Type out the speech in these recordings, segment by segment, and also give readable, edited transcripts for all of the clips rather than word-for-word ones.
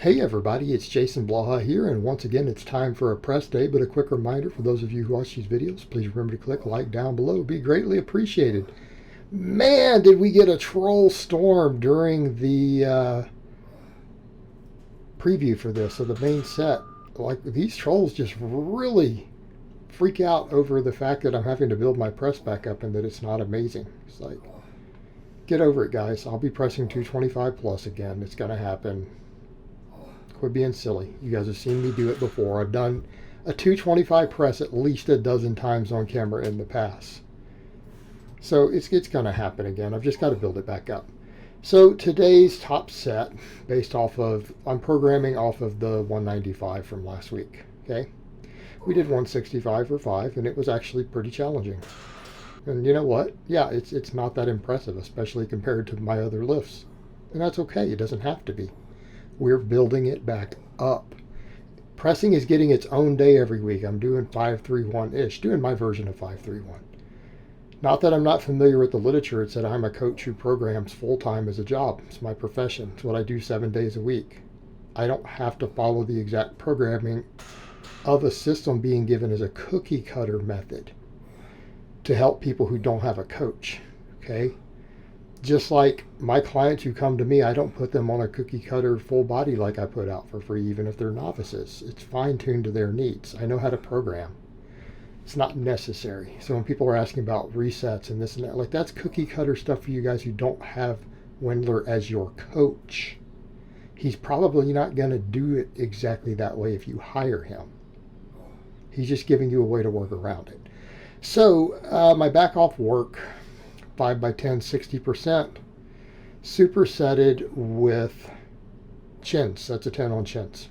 Hey everybody, it's Jason Blaha here, and once again it's time for a press day, but a quick reminder for those of you who watch these videos, please remember to click like down below. It'd be greatly appreciated. Man, did we get a troll storm during the preview for this, of the main set. Like, these trolls just really freak out over the fact that I'm having to build my press back up and that it's not amazing. It's like, get over it, guys. I'll be pressing 225 plus again. It's going to happen. Quit being silly. You guys have seen me do it before. I've done a 225 press at least a dozen times on camera in the past. So it's going to happen again. I've just got to build it back up. So today's top set, based off of, I'm programming off of the 195 from last week. Okay, we did 165 for 5, and it was actually pretty challenging. And you know what? Yeah, it's not that impressive, especially compared to my other lifts. And that's okay. It doesn't have to be. We're building it back up. Pressing is getting its own day every week. I'm doing 531-ish, doing my version of 531. Not that I'm not familiar with the literature. It said I'm a coach who programs full-time as a job. It's my profession. It's what I do 7 days a week. I don't have to follow the exact programming of a system being given as a cookie cutter method to help people who don't have a coach. Okay? Just like my clients who come to me, I don't put them on a cookie cutter full body like I put out for free, even if they're novices. It's fine-tuned to their needs. I know how to program. It's not necessary. So when people are asking about resets and this and that, like, that's cookie cutter stuff for you guys who don't have Wendler as your coach. He's probably not going to do it exactly that way if you hire him. He's just giving you a way to work around it. So my back off work, 5x10, 60%, supersetted with chins. That's a 10 on chins.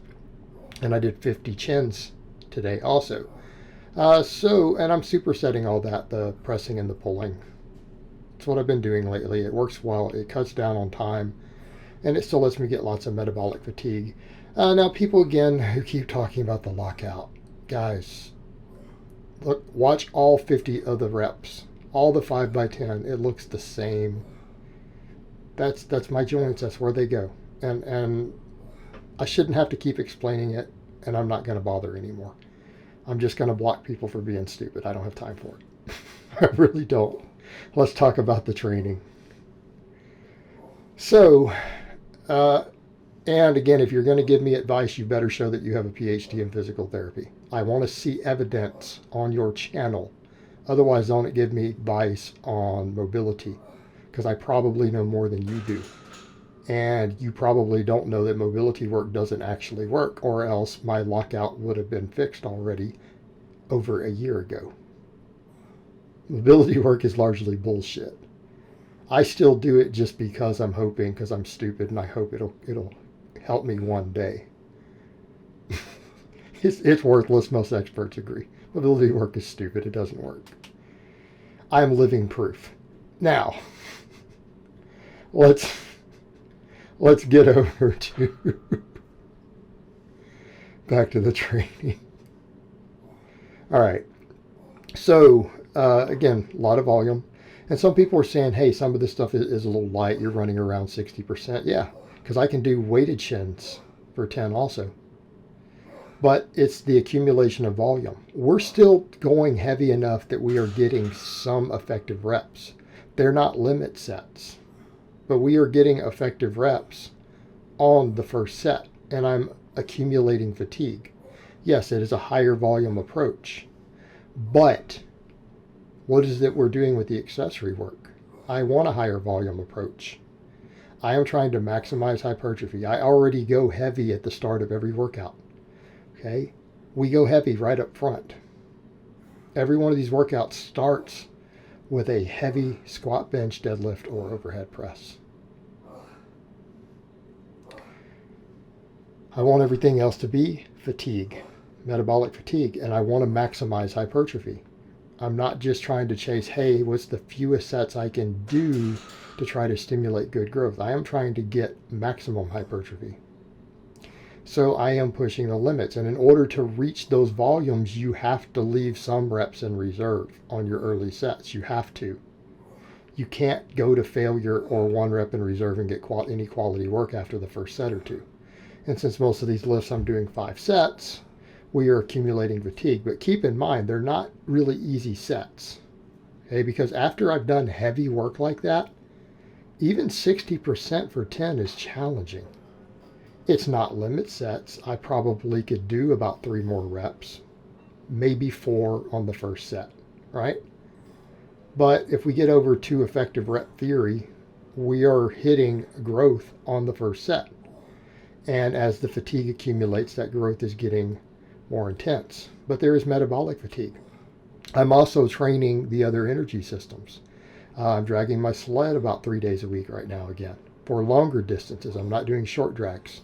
And I did 50 chins today also. And I'm supersetting all that, the pressing and the pulling. It's what I've been doing lately. It works well. It cuts down on time, and it still lets me get lots of metabolic fatigue. Now, people, again, who keep talking about the lockout. Guys, look, watch all 50 of the reps. All the 5x10. It looks the same. That's my joints. That's where they go. And I shouldn't have to keep explaining it, and I'm not going to bother anymore. I'm just going to block people for being stupid. I don't have time for it. I really don't. Let's talk about the training. So, and again, if you're going to give me advice, you better show that you have a PhD in physical therapy. I want to see evidence on your channel. Otherwise, don't give me advice on mobility, because I probably know more than you do. And you probably don't know that mobility work doesn't actually work, or else my lockout would have been fixed already over a year ago. Mobility work is largely bullshit. I still do it just because I'm hoping, because I'm stupid, and I hope it'll help me one day. It's worthless. Most experts agree. Mobility work is stupid. It doesn't work. I'm living proof. Now, let's get over to back to the training. All right. So, again, a lot of volume. And some people are saying, hey, some of this stuff is a little light. You're running around 60%. Yeah, because I can do weighted chins for 10 also. But it's the accumulation of volume. We're still going heavy enough that we are getting some effective reps. They're not limit sets, but we are getting effective reps on the first set, and I'm accumulating fatigue. Yes, it is a higher volume approach, but what is it we're doing with the accessory work? I want a higher volume approach. I am trying to maximize hypertrophy. I already go heavy at the start of every workout. Okay, we go heavy right up front. Every one of these workouts starts with a heavy squat, bench, deadlift, or overhead press. I want everything else to be fatigue, metabolic fatigue, and I want to maximize hypertrophy. I'm not just trying to chase, hey, what's the fewest sets I can do to try to stimulate good growth. I am trying to get maximum hypertrophy. So I am pushing the limits. And in order to reach those volumes, you have to leave some reps in reserve on your early sets. You have to. You can't go to failure or one rep in reserve and get any quality work after the first set or two. And since most of these lifts I'm doing 5 sets, we are accumulating fatigue. But keep in mind, they're not really easy sets. Okay, because after I've done heavy work like that, even 60% for 10 is challenging. It's not limit sets. I probably could do about 3 more reps, maybe 4 on the first set, right? But if we get over to effective rep theory, we are hitting growth on the first set. And as the fatigue accumulates, that growth is getting more intense. But there is metabolic fatigue. I'm also training the other energy systems. I'm dragging my sled about 3 days a week right now again for longer distances. I'm not doing short drags.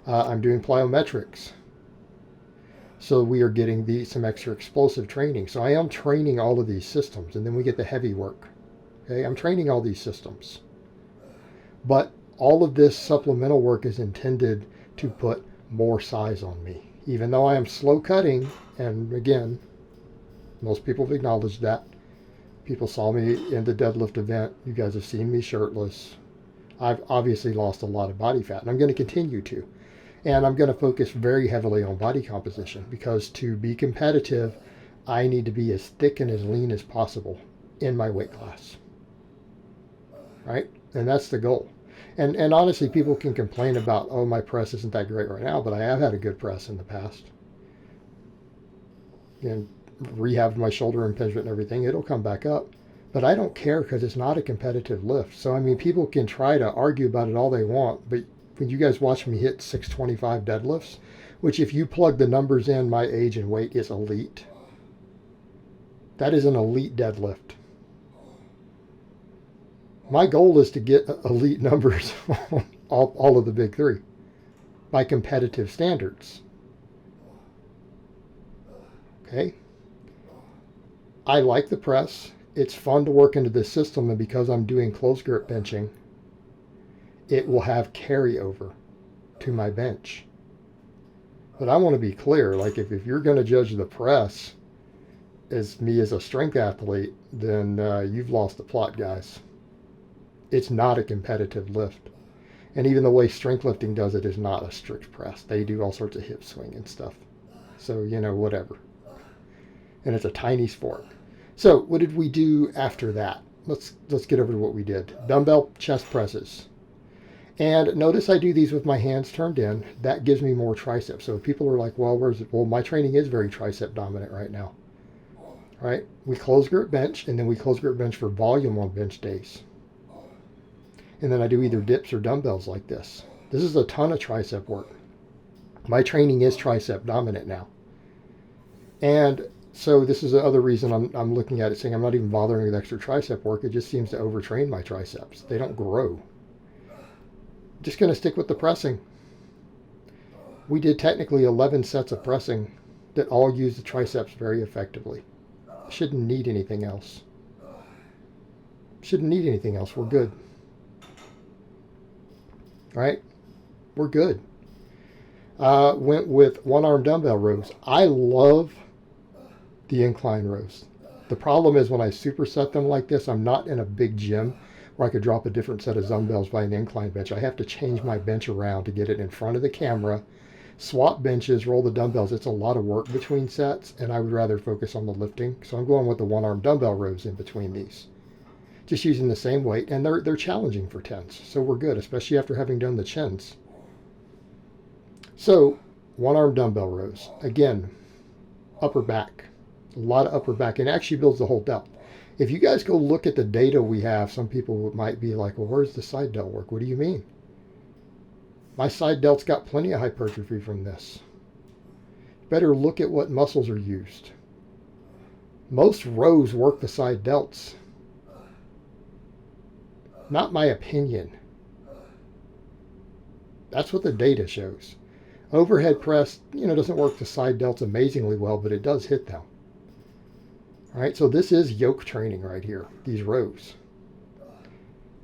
I'm doing plyometrics. So we are getting some extra explosive training. So I am training all of these systems. And then we get the heavy work. Okay, I'm training all these systems. But all of this supplemental work is intended to put more size on me. Even though I am slow cutting, and again, most people have acknowledged that. People saw me in the deadlift event. You guys have seen me shirtless. I've obviously lost a lot of body fat, and I'm going to continue to. And I'm going to focus very heavily on body composition because to be competitive, I need to be as thick and as lean as possible in my weight class. Right? And that's the goal. And honestly, people can complain about, oh, my press isn't that great right now, but I have had a good press in the past. And rehabbed my shoulder impingement and everything. It'll come back up. But I don't care because it's not a competitive lift. So, I mean, people can try to argue about it all they want, but when you guys watch me hit 625 deadlifts, which if you plug the numbers in, my age and weight is elite. That is an elite deadlift. My goal is to get elite numbers on all of the big 3 by competitive standards. Okay? I like the press. It's fun to work into this system, and because I'm doing close grip benching, it will have carryover to my bench. But I want to be clear, like if you're going to judge the press as me as a strength athlete, then you've lost the plot, guys. It's not a competitive lift. And even the way strength lifting does it is not a strict press. They do all sorts of hip swing and stuff. So, whatever. And it's a tiny sport. So what did we do after that? Let's get over to what we did. Dumbbell chest presses. And notice I do these with my hands turned in. That gives me more triceps. So people are like, well, where's it? Well, my training is very tricep dominant right now. All right? We close grip bench, and then we close grip bench for volume on bench days. And then I do either dips or dumbbells like this. This is a ton of tricep work. My training is tricep dominant now. And so this is the other reason I'm looking at it saying I'm not even bothering with extra tricep work. It just seems to overtrain my triceps. They don't grow. Just going to stick with the pressing. We did technically 11 sets of pressing that all use the triceps very effectively. Shouldn't need anything else. Shouldn't need anything else. We're good. Right? We're good. Went with one-arm dumbbell rows. I love the incline rows. The problem is when I superset them like this, I'm not in a big gym where I could drop a different set of dumbbells by an incline bench. I have to change my bench around to get it in front of the camera, swap benches, roll the dumbbells. It's a lot of work between sets, and I would rather focus on the lifting. So I'm going with the one-arm dumbbell rows in between these. Just using the same weight, and they're challenging for 10s. So we're good, especially after having done the chins. So one-arm dumbbell rows. Again, upper back. A lot of upper back, and it actually builds the whole delt. If you guys go look at the data we have, some people might be like, well, where's the side delt work? What do you mean? My side delt's got plenty of hypertrophy from this. Better look at what muscles are used. Most rows work the side delts. Not my opinion. That's what the data shows. Overhead press, doesn't work the side delts amazingly well, but it does hit them. All right, so this is yoke training right here, these rows.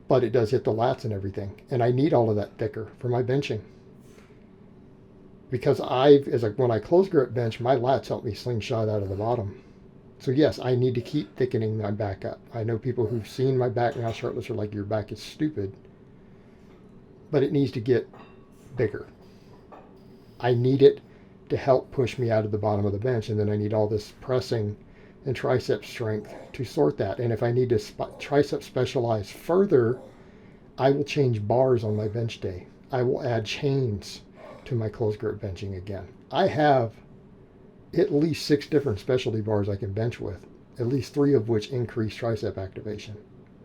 But it does hit the lats and everything. And I need all of that thicker for my benching. Because when I close grip bench, my lats help me slingshot out of the bottom. So yes, I need to keep thickening my back up. I know people who've seen my back now shirtless are like, your back is stupid. But it needs to get bigger. I need it to help push me out of the bottom of the bench, and then I need all this pressing and tricep strength to sort that. And if I need to tricep specialize further, I will change bars on my bench day. I will add chains to my closed grip benching again. I have at least 6 different specialty bars I can bench with, at least 3 of which increase tricep activation.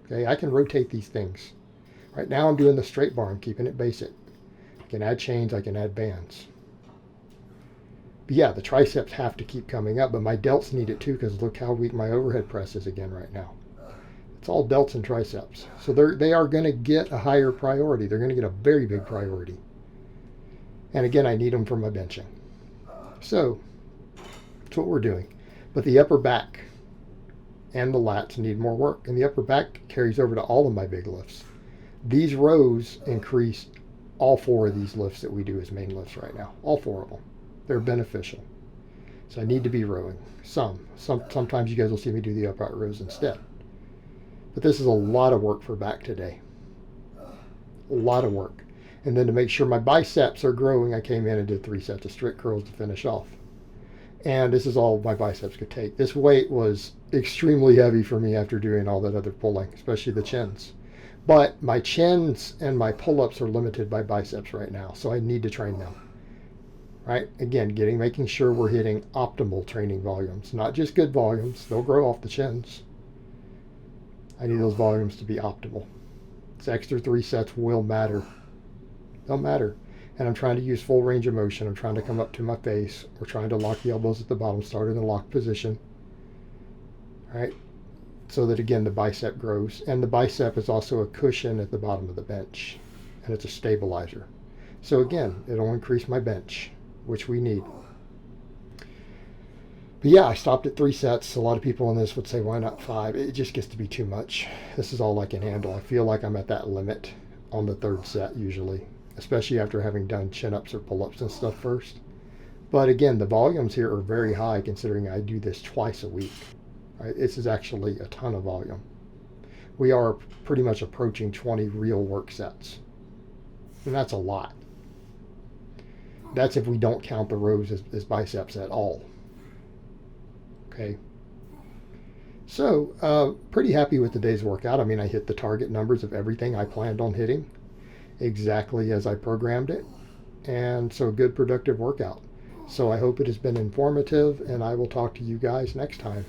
Okay, I can rotate these things. Right now I'm doing the straight bar. I'm keeping it basic. I can add chains, I can add bands. But yeah, the triceps have to keep coming up, but my delts need it too, because look how weak my overhead press is again right now. It's all delts and triceps. So they are going to get a higher priority. They're going to get a very big priority. And again, I need them for my benching. So that's what we're doing. But the upper back and the lats need more work. And the upper back carries over to all of my big lifts. These rows increase all 4 of these lifts that we do as main lifts right now. All 4 of them. They're beneficial. So I need to be rowing. Sometimes you guys will see me do the upright rows instead. But this is a lot of work for back today. A lot of work. And then to make sure my biceps are growing, I came in and did 3 sets of strict curls to finish off. And this is all my biceps could take. This weight was extremely heavy for me after doing all that other pulling, especially the chins. But my chins and my pull-ups are limited by biceps right now, so I need to train them. Right? Again, making sure we're hitting optimal training volumes, not just good volumes. They'll grow off the chins. I need those volumes to be optimal. This extra 3 sets will matter. They'll matter. And I'm trying to use full range of motion. I'm trying to come up to my face. We're trying to lock the elbows at the bottom, start in the locked position. All right? So that, again, the bicep grows. And the bicep is also a cushion at the bottom of the bench. And it's a stabilizer. So, again, it'll increase my bench, which we need. But yeah, I stopped at 3 sets. A lot of people on this would say, why not 5? It just gets to be too much. This is all I can handle. I feel like I'm at that limit on the 3rd set usually, especially after having done chin-ups or pull-ups and stuff first. But again, the volumes here are very high considering I do this twice a week. Right? This is actually a ton of volume. We are pretty much approaching 20 real work sets. And that's a lot. That's if we don't count the rows as biceps at all. Okay. So, pretty happy with today's workout. I mean, I hit the target numbers of everything I planned on hitting exactly as I programmed it. And so, good productive workout. So, I hope it has been informative, and I will talk to you guys next time.